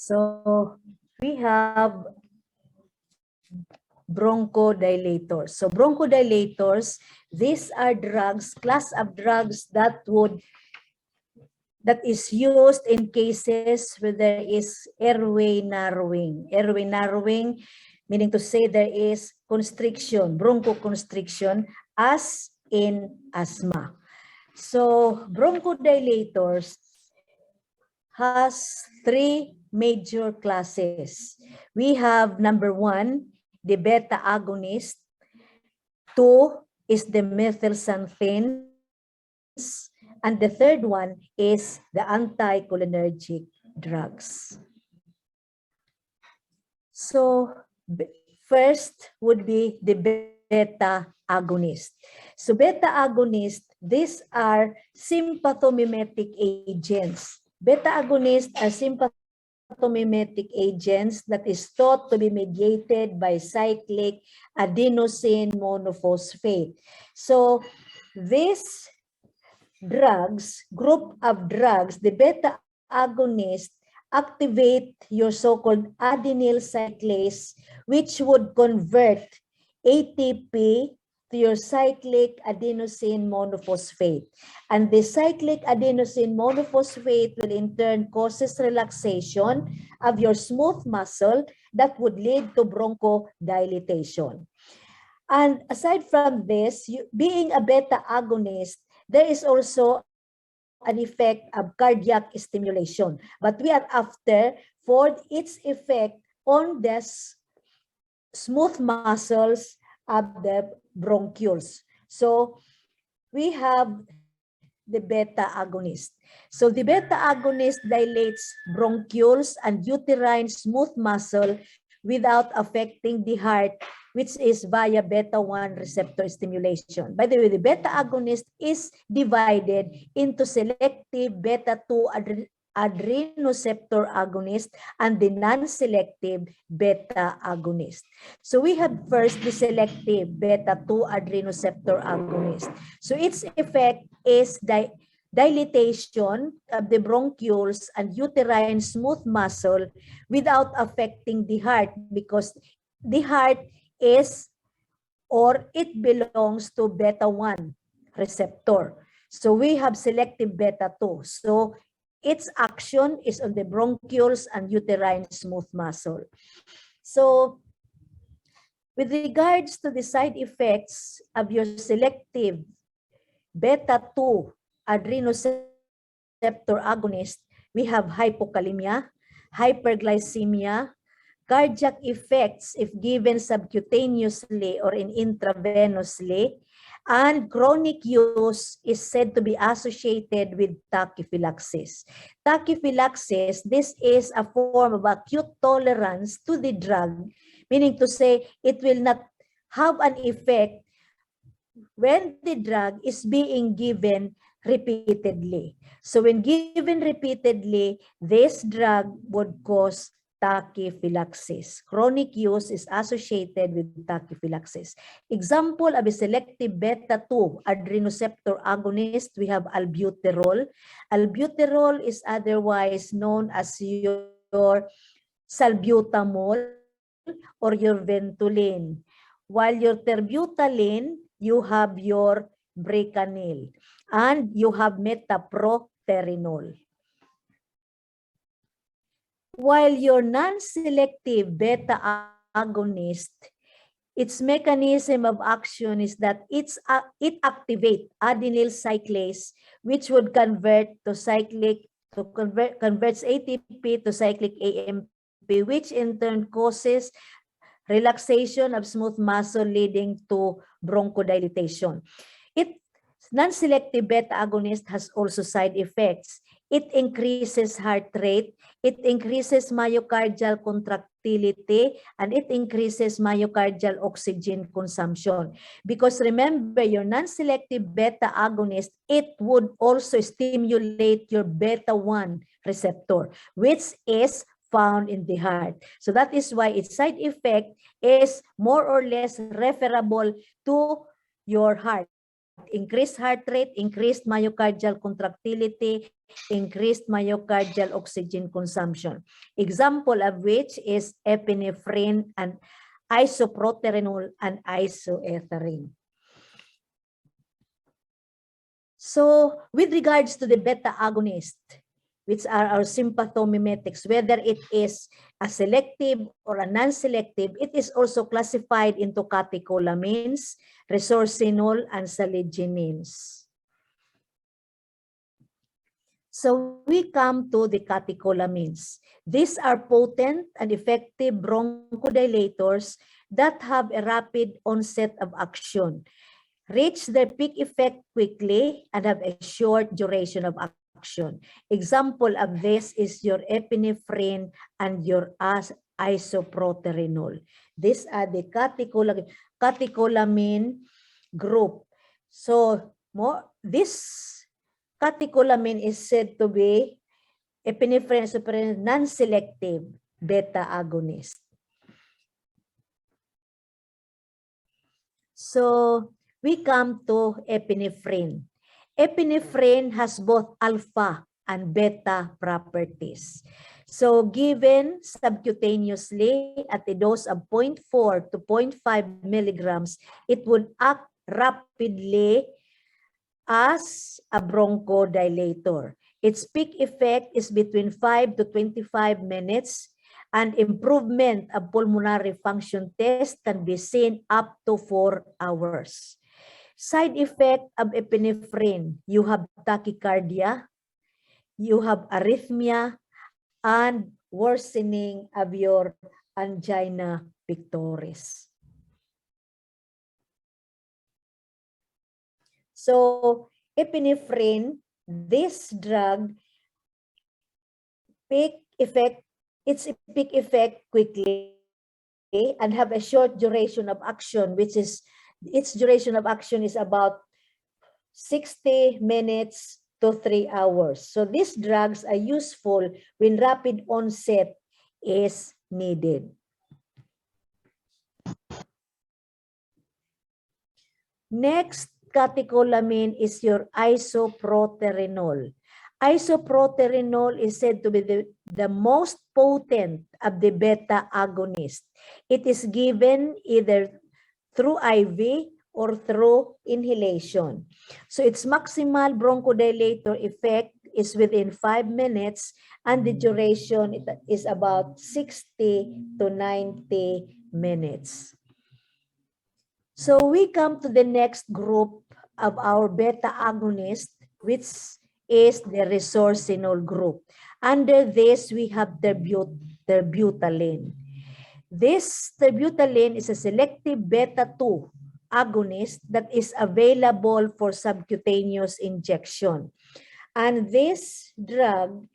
So we have bronchodilators. So bronchodilators, these are drugs, class of drugs that is used in cases where there is airway narrowing. Airway narrowing, meaning to say there is constriction, bronchoconstriction, as in asthma. So bronchodilators has three major classes. We have number one, the beta agonist. Two is the methyl something. And the third one is the anticholinergic drugs. So first would be the beta agonist. So beta agonist, these are sympathomimetic agents. Beta agonists are sympathomimetic agents that is thought to be mediated by cyclic adenosine monophosphate. So this drugs, group of drugs, the beta agonist activate your so-called adenyl cyclase, which would convert ATP to your cyclic adenosine monophosphate. And the cyclic adenosine monophosphate will in turn causes relaxation of your smooth muscle that would lead to bronchodilation. And aside from this, being a beta agonist, there is also an effect of cardiac stimulation. But we are after for its effect on the smooth muscles of the bronchioles. So we have the beta agonist. So the beta agonist dilates bronchioles and uterine smooth muscle without affecting the heart, which is via beta-1 receptor stimulation. By the way, the beta agonist is divided into selective beta-2 adrenoceptor agonist and the non-selective beta agonist. So we have first the selective beta-2 adrenoceptor agonist. So its effect is dilatation of the bronchioles and uterine smooth muscle without affecting the heart, because the heart is, or it belongs to beta-1 receptor. So we have selective beta-2. So its action is on the bronchioles and uterine smooth muscle. So with regards to the side effects of your selective beta-2 adrenoceptor agonist, we have hypokalemia, hyperglycemia, cardiac effects if given subcutaneously or intravenously, and chronic use is said to be associated with tachyphylaxis. Tachyphylaxis, this is a form of acute tolerance to the drug, meaning to say it will not have an effect when the drug is being given repeatedly. So when given repeatedly, this drug would cause tachyphylaxis. Chronic use is associated with tachyphylaxis. Example of a selective beta-2 adrenoceptor agonist, we have albuterol. Albuterol is otherwise known as your salbutamol or your Ventolin. While your terbutaline, you have your Brecanil, and you have metoprolol. While your non-selective beta agonist, its mechanism of action is that it activates adenyl cyclase, which would converts ATP to cyclic AMP, which in turn causes relaxation of smooth muscle leading to bronchodilation. Non-selective beta agonist has also side effects. It increases heart rate, it increases myocardial contractility, and it increases myocardial oxygen consumption. Because remember, your non-selective beta agonist, it would also stimulate your beta-1 receptor, which is found in the heart. So that is why its side effect is more or less referable to your heart. increased heart rate, increased myocardial contractility, increased myocardial oxygen consumption. Example of which is epinephrine and isoproterenol and isoethering. So with regards to the beta agonist, which are our sympathomimetics, whether it is a selective or a non-selective, it is also classified into catecholamines, resorcinol, and saligenins. So we come to the catecholamines. These are potent and effective bronchodilators that have a rapid onset of action, reach their peak effect quickly, and have a short duration of action. Example of this is your epinephrine and your isoproterenol. These are the catecholamine group. So this catecholamine is said to be epinephrine non-selective beta agonist. So we come to epinephrine. Epinephrine has both alpha and beta properties. So given subcutaneously at a dose of 0.4 to 0.5 milligrams, it would act rapidly as a bronchodilator. Its peak effect is between 5 to 25 minutes, and improvement of pulmonary function test can be seen up to 4 hours. Side effect of epinephrine, you have tachycardia, you have arrhythmia, and worsening of your angina pectoris. So epinephrine, this drug, its peak effect quickly and have a short duration of action, which is, its duration of action is about 60 minutes to 3 hours. So these drugs are useful when rapid onset is needed. Next catecholamine is your isoproterenol. Isoproterenol is said to be the most potent of the beta agonist. It is given either through IV or through inhalation. So its maximal bronchodilator effect is within 5 minutes, and the duration is about 60 to 90 minutes. So we come to the next group of our beta agonist, which is the resorcinol group. Under this, we have terbutaline. This terbutaline is a selective beta-2 agonist that is available for subcutaneous injection. And this drug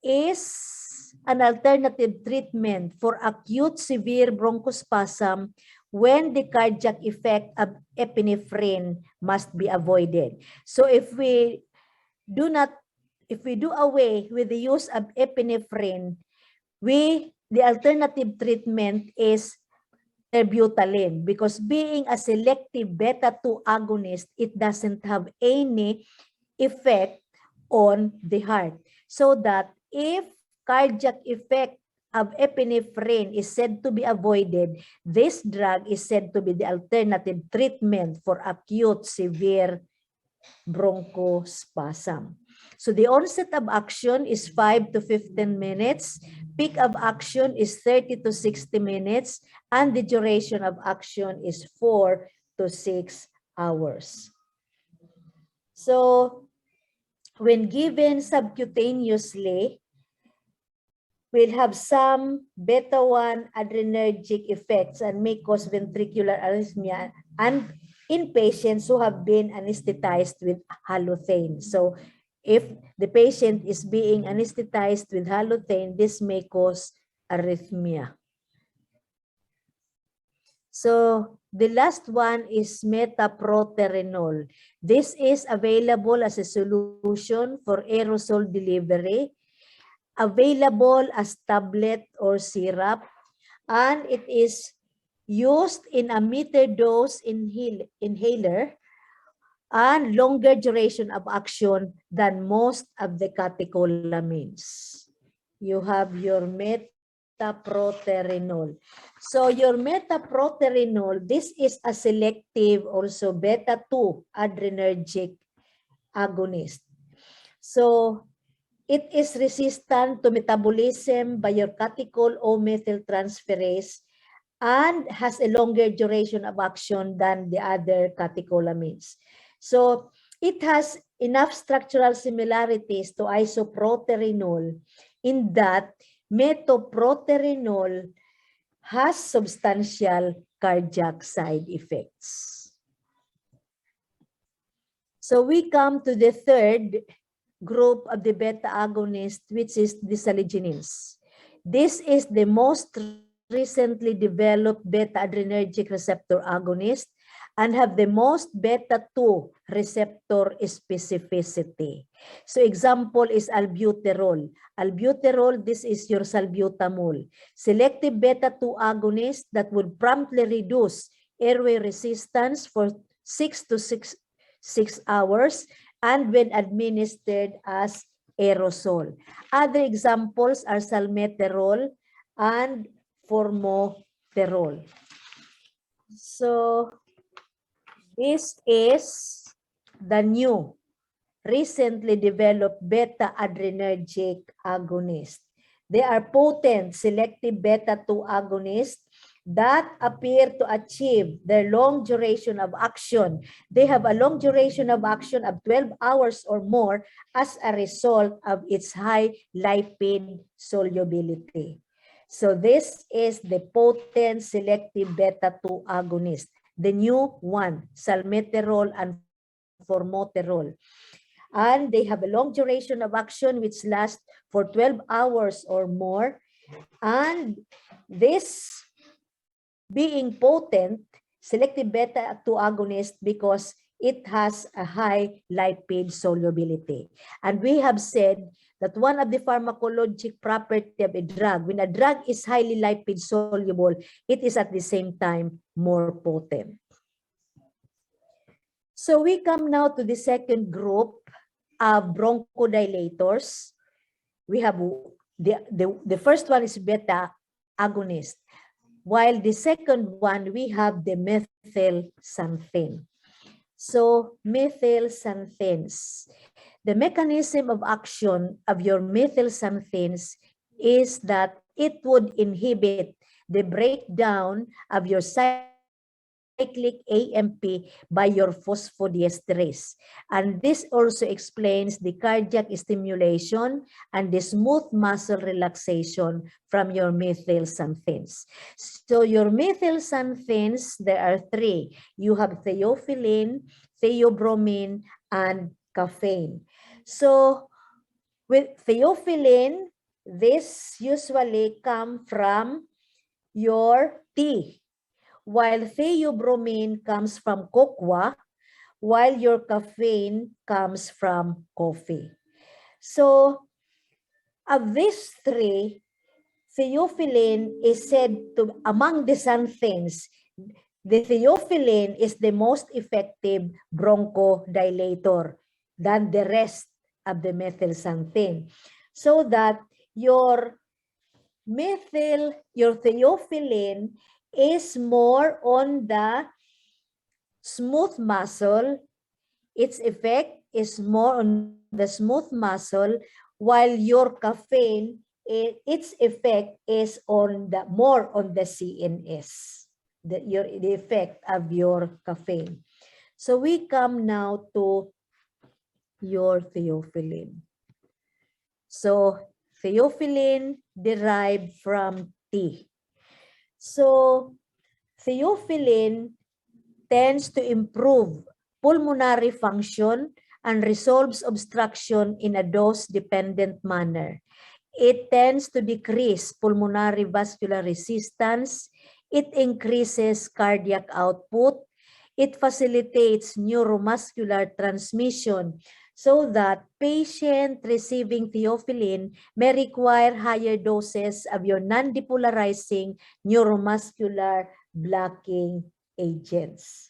is an alternative treatment for acute severe bronchospasm when the cardiac effect of epinephrine must be avoided. So if we do away with the use of epinephrine, the alternative treatment is terbutaline, because being a selective beta-2 agonist, it doesn't have any effect on the heart. So that if cardiac effect of epinephrine is said to be avoided, this drug is said to be the alternative treatment for acute severe bronchospasm. So the onset of action is 5 to 15 minutes, peak of action is 30 to 60 minutes, and the duration of action is 4 to 6 hours. So when given subcutaneously, will have some beta-1 adrenergic effects and may cause ventricular arrhythmia, and in patients who have been anesthetized with halothane. So if the patient is being anesthetized with halothane, this may cause arrhythmia. So the last one is metaproterenol. This is available as a solution for aerosol delivery, available as tablet or syrup, and it is used in a metered dose inhaler and longer duration of action than most of the catecholamines. You have your metaproterenol. So your metaproterenol, this is a selective also beta-2 adrenergic agonist. So it is resistant to metabolism by your catechol O methyltransferase and has a longer duration of action than the other catecholamines. So it has enough structural similarities to isoproterenol in that metoproterenol has substantial cardiac side effects. So we come to the third group of the beta agonist, which is the saliginins. This is the most recently developed beta adrenergic receptor agonist and have the most beta-2 receptor specificity. So example is albuterol. Albuterol, this is your salbutamol. Selective beta-2 agonist that would promptly reduce airway resistance for 6 to 6 hours and when administered as aerosol. Other examples are salmeterol and formoterol. So this is the new recently developed beta adrenergic agonist. They are potent selective beta-2 agonists that appear to achieve their long duration of action. They have a long duration of action of 12 hours or more as a result of its high lipid solubility. So this is the potent selective beta-2 agonist, the new one, salmeterol and formoterol. And they have a long duration of action which lasts for 12 hours or more. And this being potent, selective beta-2 agonist because it has a high lipid solubility. And we have said that one of the pharmacologic property of a drug, when a drug is highly lipid soluble, it is at the same time more potent. So we come now to the second group of bronchodilators. We have the first one is beta agonist, while the second one we have the methyl something. So methyl somethings. The mechanism of action of your methyl somethings is that it would inhibit the breakdown of your cyclic AMP by your phosphodiesterase. And this also explains the cardiac stimulation and the smooth muscle relaxation from your methyl somethings. So your methyl somethings, there are three. You have theophylline, theobromine, and caffeine. So with theophylline, this usually come from your tea, while theobromine comes from cocoa, while your caffeine comes from coffee. So of these three, theophylline is said to, among the somethings, the theophylline is the most effective bronchodilator than the rest of the methyl something. So that your theophylline is more on the smooth muscle. Its effect is more on the smooth muscle, while your caffeine, its effect is on the more on the CNS, the effect of your caffeine. So we come now to your theophylline. So theophylline derived from tea. So theophylline tends to improve pulmonary function and resolves obstruction in a dose-dependent manner. It tends to decrease pulmonary vascular resistance. It increases cardiac output. It facilitates neuromuscular transmission so that patient receiving theophylline may require higher doses of your non-depolarizing neuromuscular blocking agents.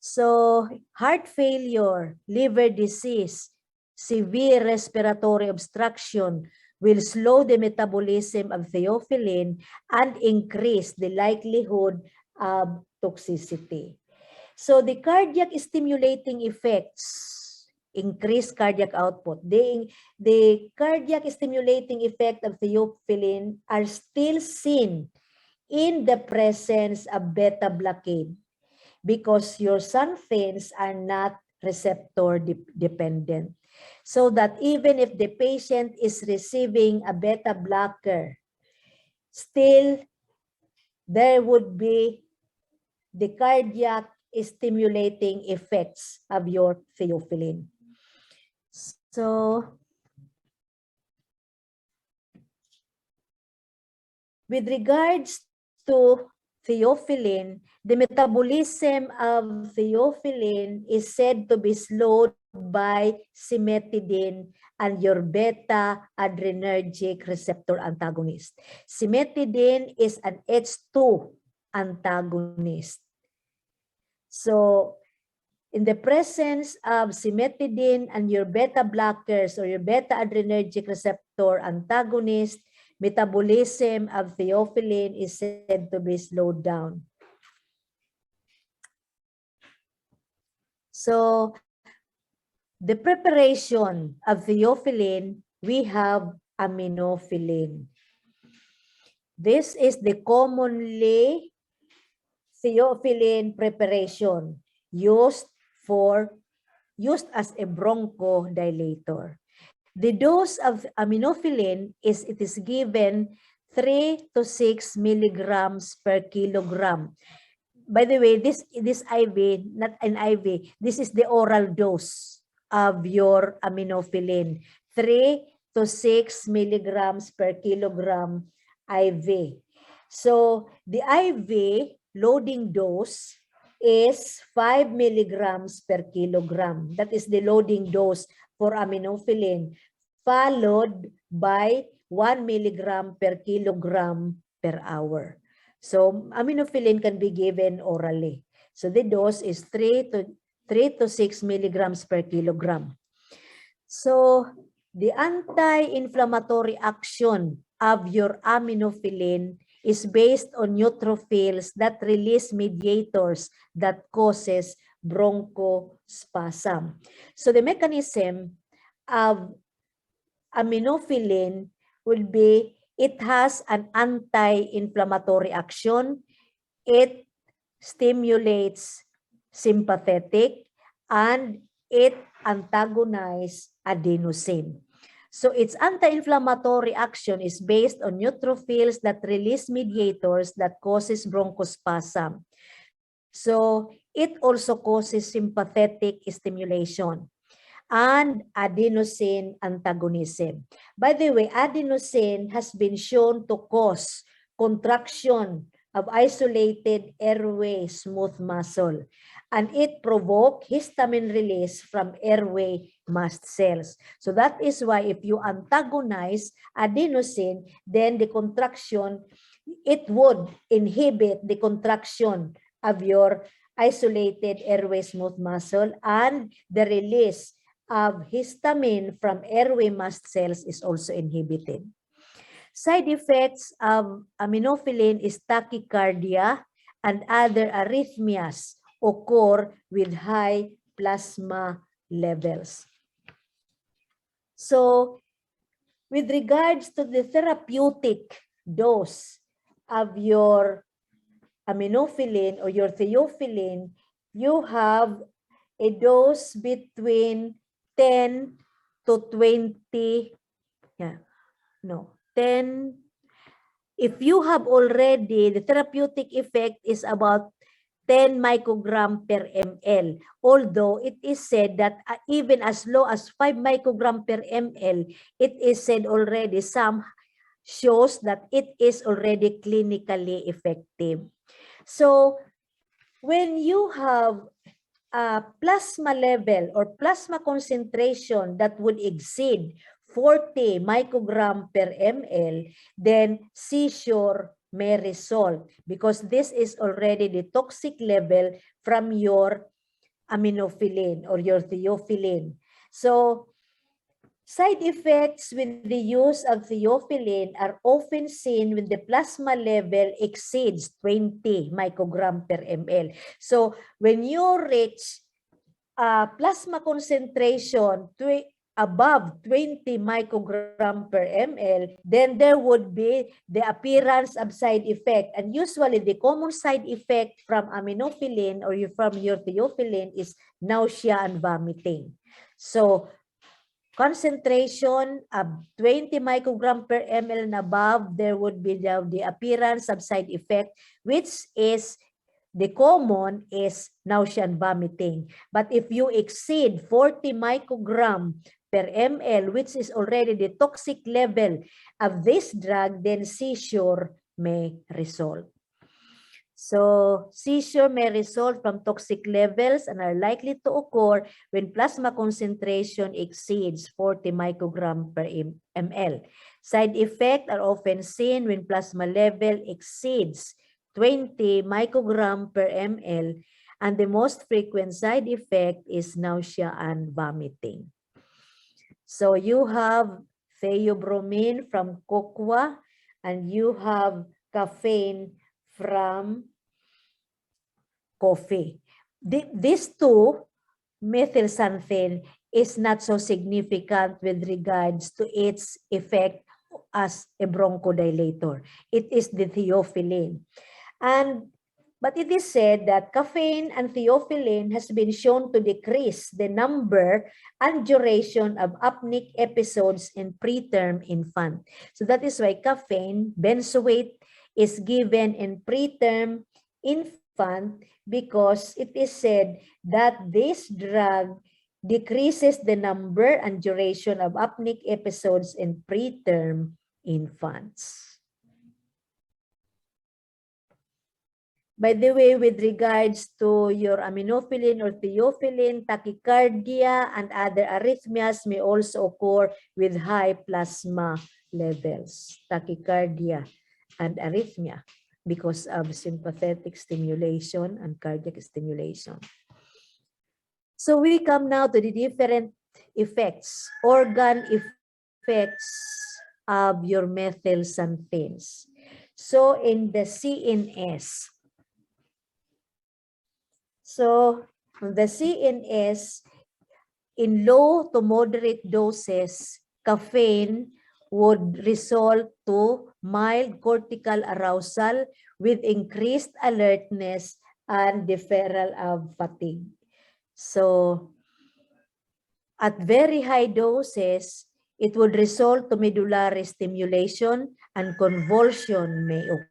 So, heart failure, liver disease, severe respiratory obstruction will slow the metabolism of theophylline and increase the likelihood of toxicity. So, the cardiac stimulating effects, increase cardiac output. The cardiac stimulating effect of theophylline are still seen in the presence of beta blockade because your xanthines are not receptor dependent. So that even if the patient is receiving a beta blocker, still there would be the cardiac stimulating effects of your theophylline. So, with regards to theophylline, the metabolism of theophylline is said to be slowed by cimetidine and your beta-adrenergic receptor antagonist. Cimetidine is an H2 antagonist. So, in the presence of cimetidine and your beta blockers or your beta-adrenergic receptor antagonist, metabolism of theophylline is said to be slowed down. So, the preparation of theophylline, we have aminophylline. This is the commonly theophylline preparation used as a bronchodilator. The dose of aminophylline it is given 3 to 6 milligrams per kilogram. By the way, this IV, not an IV, this is the oral dose of your aminophylline. 3 to 6 milligrams per kilogram IV. So the IV loading dose is 5 milligrams per kilogram. That is the loading dose for aminophylline, followed by 1 milligram per kilogram per hour. So aminophylline can be given orally. So the dose is 3 to 6 milligrams per kilogram. So the anti-inflammatory action of your aminophylline is based on neutrophils that release mediators that causes bronchospasm. So the mechanism of aminophylline will be, it has an anti-inflammatory action. It stimulates sympathetic and it antagonizes adenosine. So its anti-inflammatory action is based on neutrophils that release mediators that causes bronchospasm. So it also causes sympathetic stimulation and adenosine antagonism. By the way, adenosine has been shown to cause contraction of isolated airway smooth muscle, and it provokes histamine release from airway mast cells. So that is why if you antagonize adenosine, then the contraction, it would inhibit the contraction of your isolated airway smooth muscle, and the release of histamine from airway mast cells is also inhibited. Side effects of aminophylline is tachycardia and other arrhythmias occur with high plasma levels. So, with regards to the therapeutic dose of your aminophylline or your theophylline, you have a dose between 10 to 20, 10. If you have already, the therapeutic effect is about 10 microgram per ml. Although it is said that even as low as 5 microgram per ml, it is said already, some shows that it is already clinically effective. So when you have a plasma level or plasma concentration that would exceed 40 microgram per ml, then seizure may result because this is already the toxic level from your aminophylline or your theophylline. So, side effects with the use of theophylline are often seen when the plasma level exceeds 20 microgram per ml. So, when you reach plasma concentration above 20 microgram per ml, then there would be the appearance of side effect. And usually the common side effect from aminophylline or from your theophylline is nausea and vomiting. So concentration of 20 microgram per ml and above, there would be the appearance of side effect, which is the common is nausea and vomiting. But if you exceed 40 microgram per ml, which is already the toxic level of this drug, then seizure may result. So seizure may result from toxic levels and are likely to occur when plasma concentration exceeds 40 microgram per ml. Side effects are often seen when plasma level exceeds 20 microgram per ml, and the most frequent side effect is nausea and vomiting. So you have theobromine from cocoa, and you have caffeine from coffee. These two, methyl something, is not so significant with regards to its effect as a bronchodilator. It is the theophylline. But it is said that caffeine and theophylline has been shown to decrease the number and duration of apneic episodes in preterm infant. So that is why caffeine, benzoate, is given in preterm infant, because it is said that this drug decreases the number and duration of apneic episodes in preterm infants. By the way, with regards to your aminophylline or theophylline, tachycardia and other arrhythmias may also occur with high plasma levels. Tachycardia and arrhythmia because of sympathetic stimulation and cardiac stimulation. So we come now to the different effects, organ effects of your methyl somethings. So in the CNS, so the CNS, in low to moderate doses, caffeine would result to mild cortical arousal with increased alertness and deferral of fatigue. So at very high doses, it would result to medullary stimulation and convulsion may occur.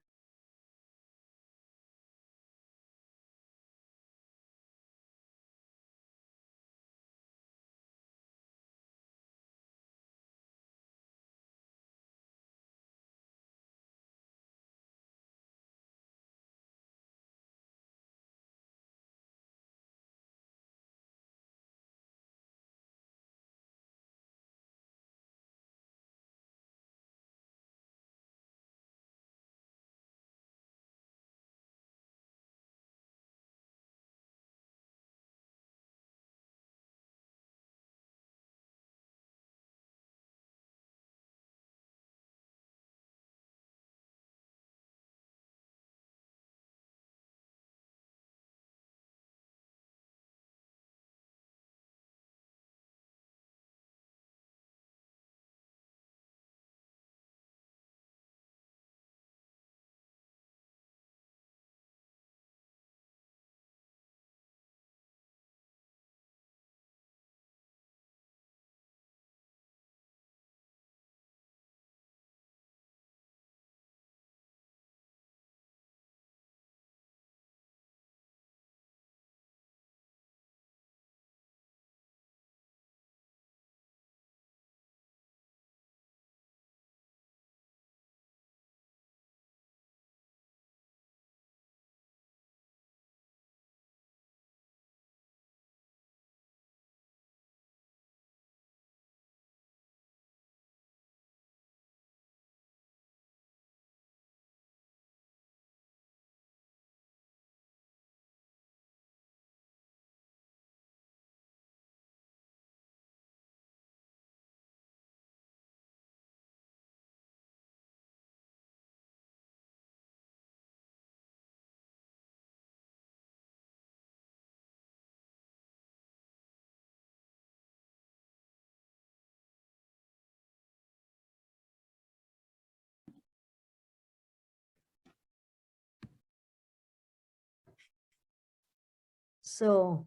So,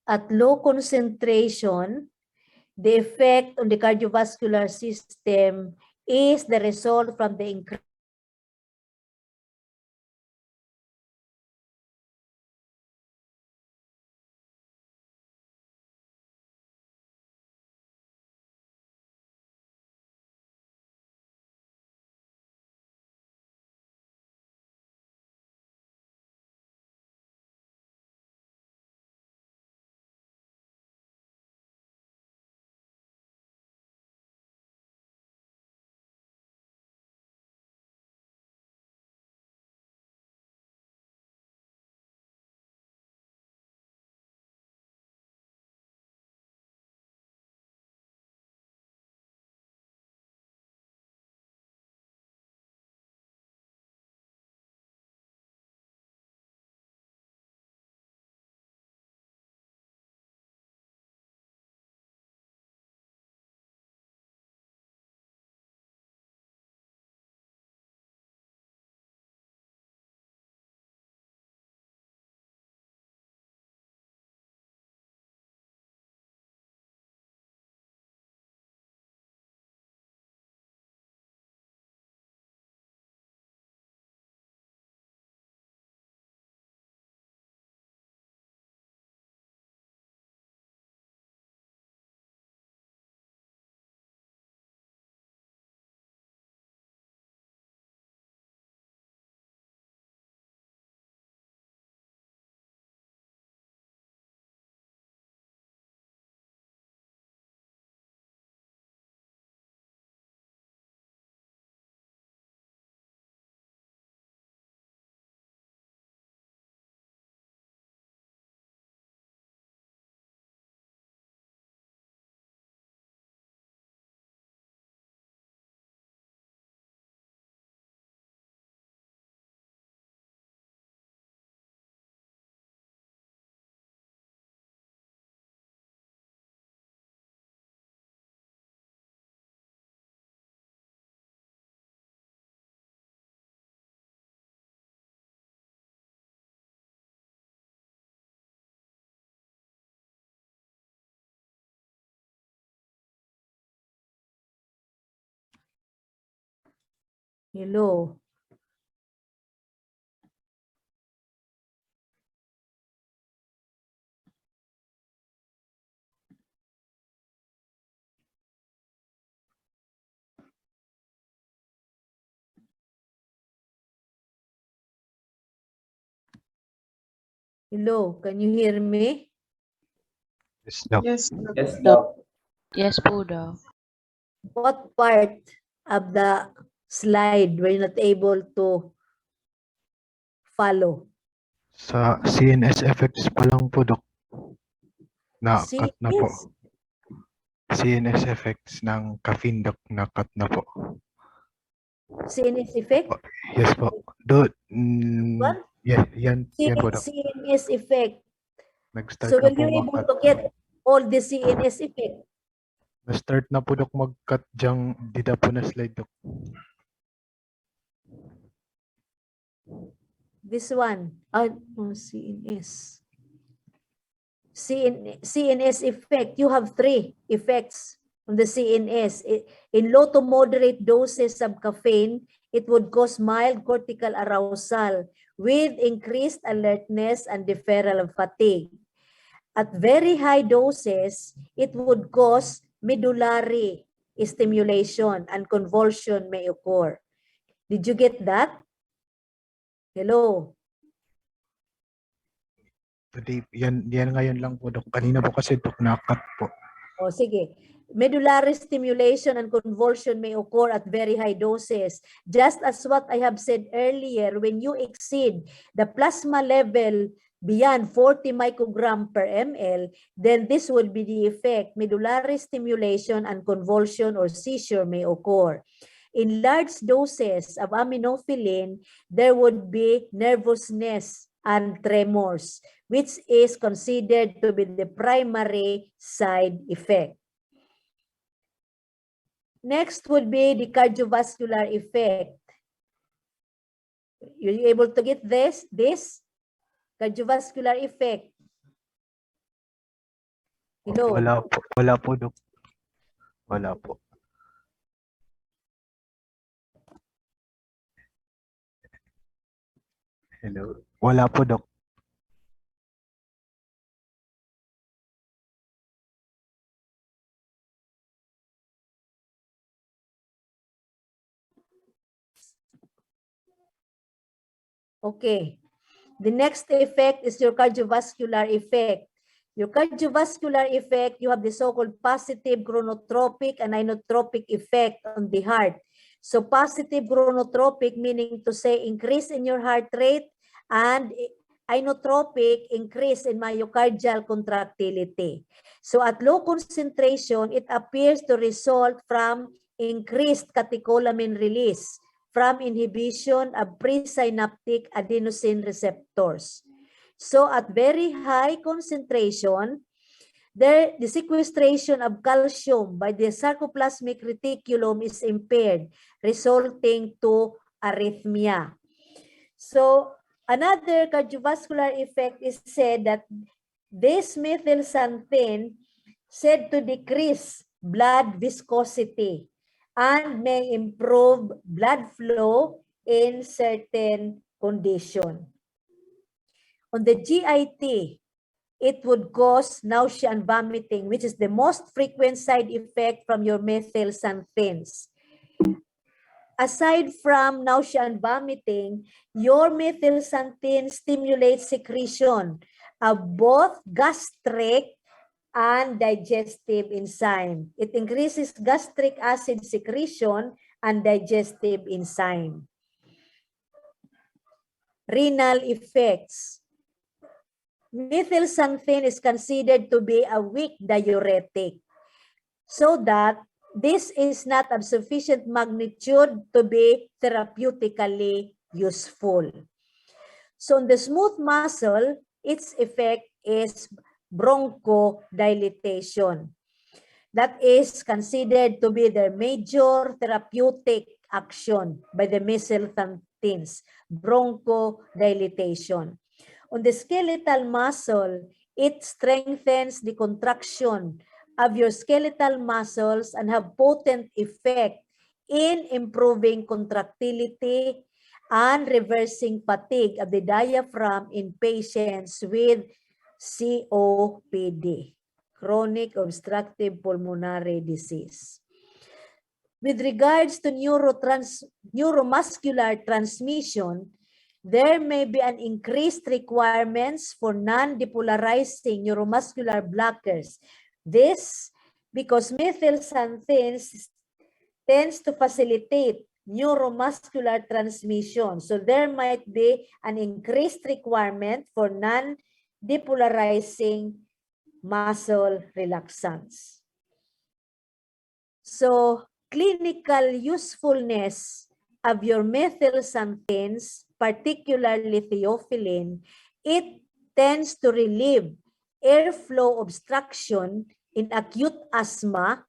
at low concentration, the effect on the cardiovascular system is the result from the increase Hello. Hello, can you hear me? Yes, Doc. Yes, Yes, Doc. yes po, Doc. What part of the slide were you not able to follow? Sa CNS effects pa lang po, Doc. Na-cut na po. CNS? CNS effects ng caffeine, Doc. Na-cut na po. CNS effect? Yes po. Do, What? yan po, Doc. CNS effect. Nag-start So na were po you able mag-cut. to get all the CNS effect? Na-start na po, Doc, mag-cut diyang dida po na slide, Doc. This one. No, CNS. CNS effect. You have 3 effects on the CNS. In low to moderate doses of caffeine, it would cause mild cortical arousal with increased alertness and deferral of fatigue. At very high doses, it would cause medullary stimulation and convulsion may occur. Did you get that? Hello? Today, yan ngayon lang po, Doc. Kanina po kasi, Doc, na-cut po. O sige. Medullary stimulation and convulsion may occur at very high doses. Just as what I have said earlier, when you exceed the plasma level beyond 40 microgram per ml, then this would be the effect. Medullary stimulation and convulsion or seizure may occur. In large doses of aminophylline, there would be nervousness and tremors, which is considered to be the primary side effect. Next would be the cardiovascular effect. You're able to get this? Cardiovascular effect. Hello. Wala po, Dok. Wala po. Hello. Wala po, Dok. Okay. The next effect is your cardiovascular effect. Your cardiovascular effect, you have the so-called positive chronotropic and inotropic effect on the heart. So positive chronotropic meaning to say increase in your heart rate, and inotropic increase in myocardial contractility. So at low concentration, it appears to result from increased catecholamine release from inhibition of presynaptic adenosine receptors. So at very high concentration, the sequestration of calcium by the sarcoplasmic reticulum is impaired, resulting to arrhythmia. So another cardiovascular effect is said that this methyl something said to decrease blood viscosity and may improve blood flow in certain condition. On the GIT, it would cause nausea and vomiting, which is the most frequent side effect from your methyl somethings. Aside from nausea and vomiting, your methyl something stimulates secretion of both gastric and digestive enzyme. It increases gastric acid secretion and digestive enzyme. Renal effects. Methyl something is considered to be a weak diuretic, so that this is not of sufficient magnitude to be therapeutically useful. So on the smooth muscle, its effect is bronchodilatation. That is considered to be the major therapeutic action by the methyl somethings, bronchodilatation. On the skeletal muscle, it strengthens the contraction of your skeletal muscles and have potent effect in improving contractility and reversing fatigue of the diaphragm in patients with COPD, chronic obstructive pulmonary disease. With regards to neuromuscular transmission, there may be an increased requirements for non-depolarizing neuromuscular blockers. This because methyl somethings tends to facilitate neuromuscular transmission. So there might be an increased requirement for non-depolarizing muscle relaxants. So clinical usefulness of your methyl somethings, particularly theophylline, it tends to relieve airflow obstruction in acute asthma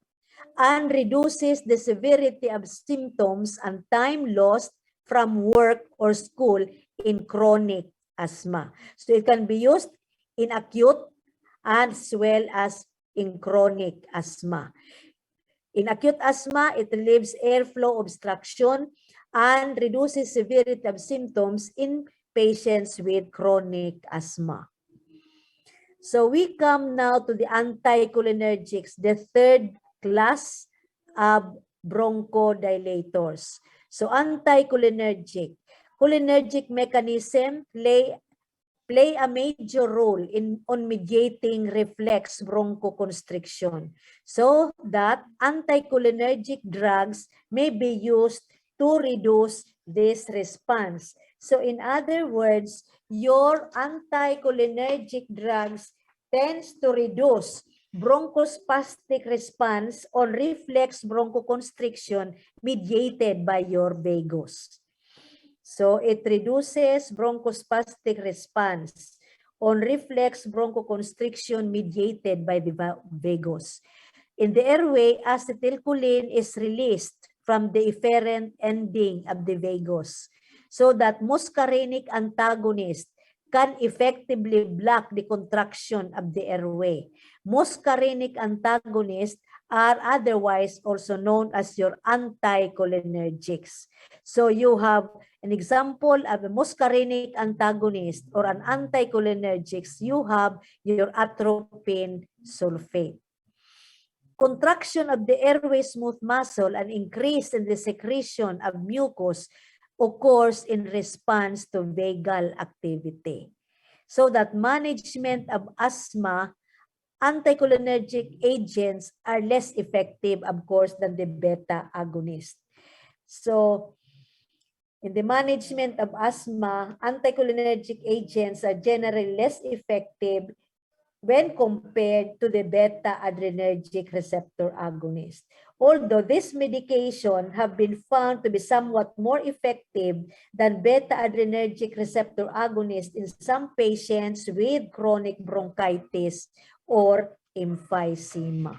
and reduces the severity of symptoms and time lost from work or school in chronic asthma. So it can be used in acute as well as in chronic asthma. In acute asthma, it relieves airflow obstruction and reduces severity of symptoms in patients with chronic asthma. So we come now to the anticholinergics, the third class of bronchodilators. So anticholinergic, cholinergic mechanism play a major role on mediating reflex bronchoconstriction, so that anticholinergic drugs may be used to reduce this response. So in other words, your anticholinergic drugs tends to reduce bronchospastic response on reflex bronchoconstriction mediated by your vagus. So it reduces bronchospastic response on reflex bronchoconstriction mediated by the vagus. In the airway, acetylcholine is released from the efferent ending of the vagus, so that muscarinic antagonist can effectively block the contraction of the airway. Muscarinic antagonists are otherwise also known as your anticholinergics. So you have an example of a muscarinic antagonist or an anticholinergics. You have your atropine sulfate. Contraction of the airway smooth muscle and increase in the secretion of mucus occurs in response to vagal activity. So that management of asthma, anticholinergic agents are less effective, of course, than the beta agonist. So in the management of asthma, anticholinergic agents are generally less effective when compared to the beta-adrenergic receptor agonist. Although this medication have been found to be somewhat more effective than beta-adrenergic receptor agonist in some patients with chronic bronchitis or emphysema.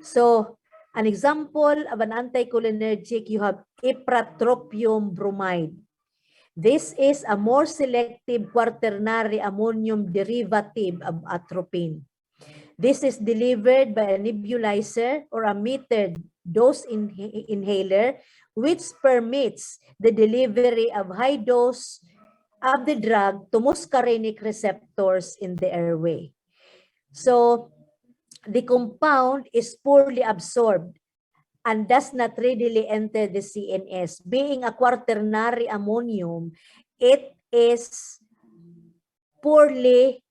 So, an example of an anticholinergic, you have ipratropium bromide. This is a more selective quaternary ammonium derivative of atropine. This is delivered by a nebulizer or a metered dose inhaler, which permits the delivery of high dose of the drug to muscarinic receptors in the airway. So, the compound is poorly absorbed and does not readily enter the CNS. Being a quaternary ammonium, it is poorly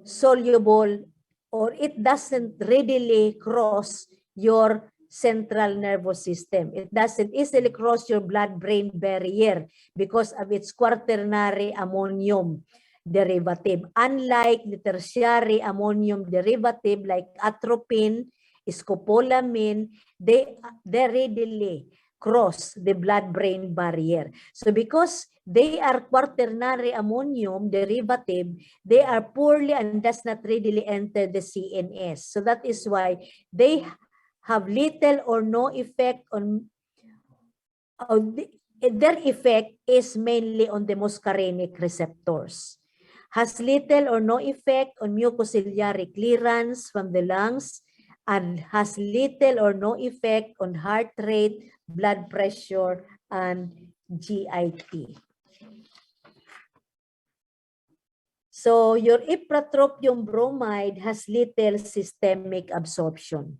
soluble or it doesn't readily cross your central nervous system. It doesn't easily cross your blood-brain barrier because of its quaternary ammonium derivative. Unlike the tertiary ammonium derivative like atropine, scopolamine, they readily cross the blood-brain barrier. So because they are quaternary ammonium derivative, they are poorly and does not readily enter the CNS. So that is why they have little or no effect on, their effect is mainly on the muscarinic receptors. Has little or no effect on mucociliary clearance from the lungs, and has little or no effect on heart rate, blood pressure, and GIT. So your ipratropium bromide has little systemic absorption.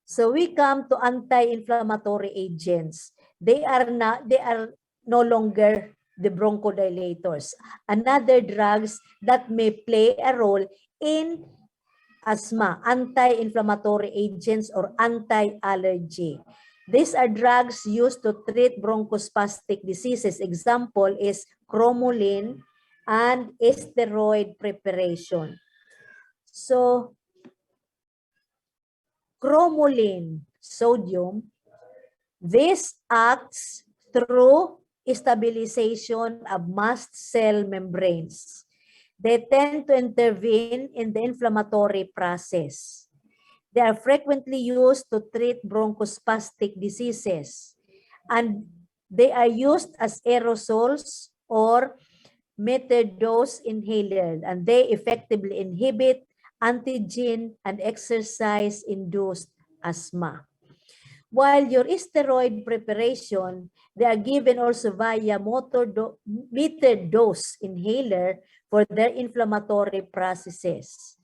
So we come to anti-inflammatory agents. They are no longer the bronchodilators. Another drugs that may play a role in asthma, anti-inflammatory agents or anti-allergy. These are drugs used to treat bronchospastic diseases. Example is Chromaline and steroid preparation. So, Chromaline, sodium, this acts through stabilization of mast cell membranes. They tend to intervene in the inflammatory process. They are frequently used to treat bronchospastic diseases, and they are used as aerosols or metered dose inhalers, and they effectively inhibit antigen and exercise-induced asthma. While your steroid preparation, they are given also via metered dose inhaler for their inflammatory processes.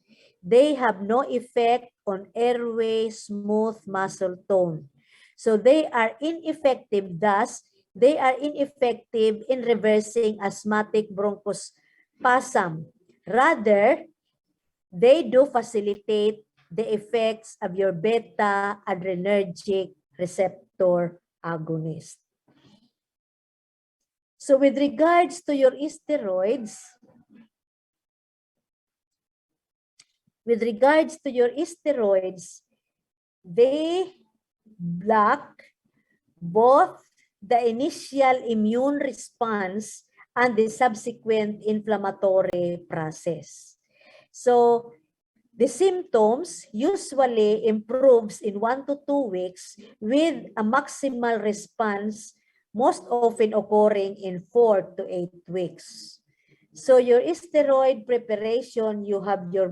They have no effect on airway smooth muscle tone. So they are ineffective, thus, they are ineffective in reversing asthmatic bronchospasm. Rather, they do facilitate the effects of your beta-adrenergic receptor agonist. So with regards to your steroids, they block both the initial immune response and the subsequent inflammatory process. So The symptoms usually improves in 1 to 2 weeks with a maximal response most often occurring in 4 to 8 weeks. So your steroid preparation, you have your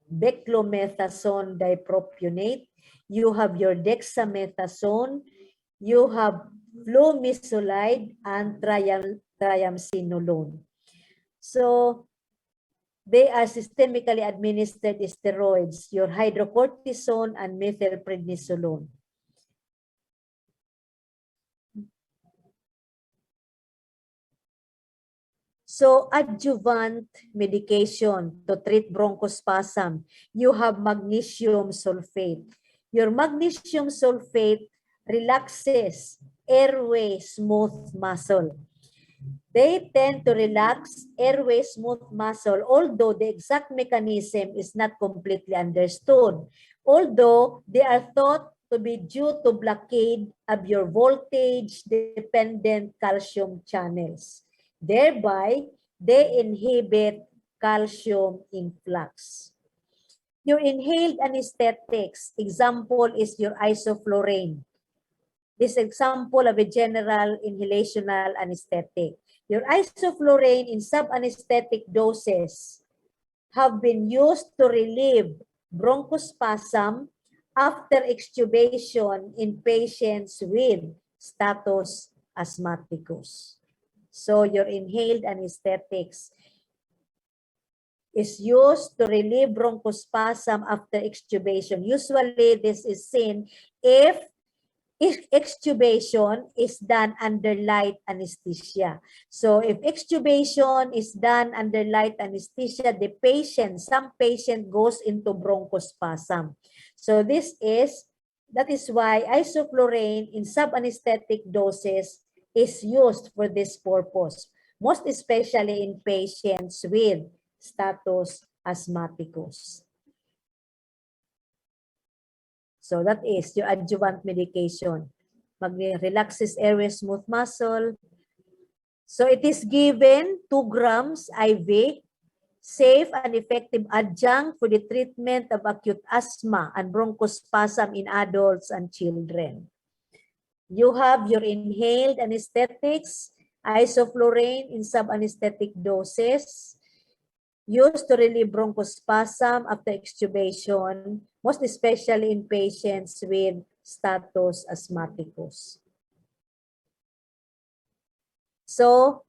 beclomethasone dipropionate, you have your dexamethasone, you have flumisolide and triamcinolone. So they are systemically administered steroids, your hydrocortisone and methylprednisolone. So adjuvant medication to treat bronchospasm, you have magnesium sulfate. Your magnesium sulfate relaxes airway smooth muscle. They tend to relax airway smooth muscle, although the exact mechanism is not completely understood. Although they are thought to be due to blockade of your voltage-dependent calcium channels. Thereby, they inhibit calcium influx. Your inhaled anesthetics, example is your isoflurane. This example of a general inhalational anesthetic. Your isoflurane in sub-anesthetic doses have been used to relieve bronchospasm after extubation in patients with status asthmaticus. So your inhaled anesthetics is used to relieve bronchospasm after extubation. Usually this is seen if extubation is done under light anesthesia. So if extubation is done under light anesthesia, some patient goes into bronchospasm. So that is why isoflurane in sub-anesthetic doses is used for this purpose, most especially in patients with status asthmaticus. So that is your adjuvant medication. Relaxes airway smooth muscle. So it is given 2 grams IV, safe and effective adjunct for the treatment of acute asthma and bronchospasm in adults and children. You have your inhaled anesthetics, isoflurane in sub-anesthetic doses, used to relieve bronchospasm after extubation, most especially in patients with status asthmaticus. So,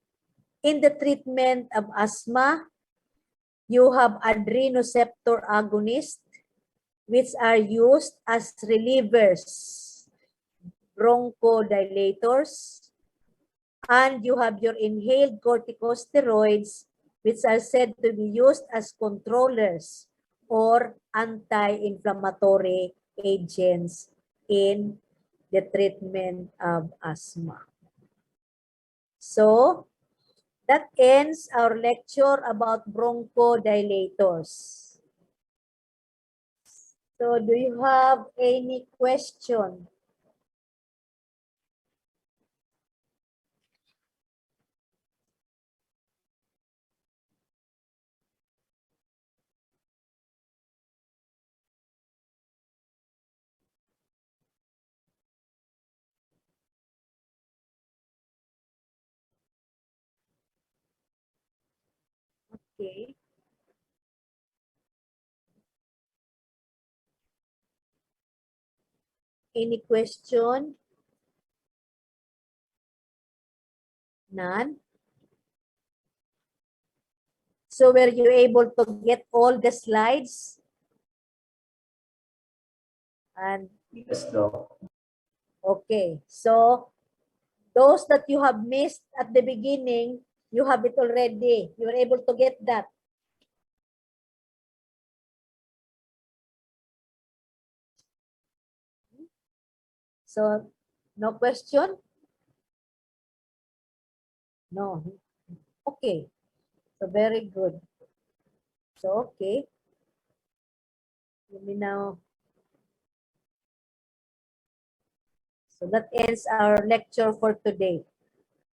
in the treatment of asthma, you have adrenoceptor agonists, which are used as relievers, bronchodilators, and you have your inhaled corticosteroids, which are said to be used as controllers or anti-inflammatory agents in the treatment of asthma. So, that ends our lecture about bronchodilators. So, do you have any question? Okay. Any question? None? So were you able to get all the slides? And yes, Doc. okay, so those that you have missed at the beginning, you have it already. You were able to get that. So, no question? No. Okay. So, very good. So, okay. Let me now. So, that ends our lecture for today.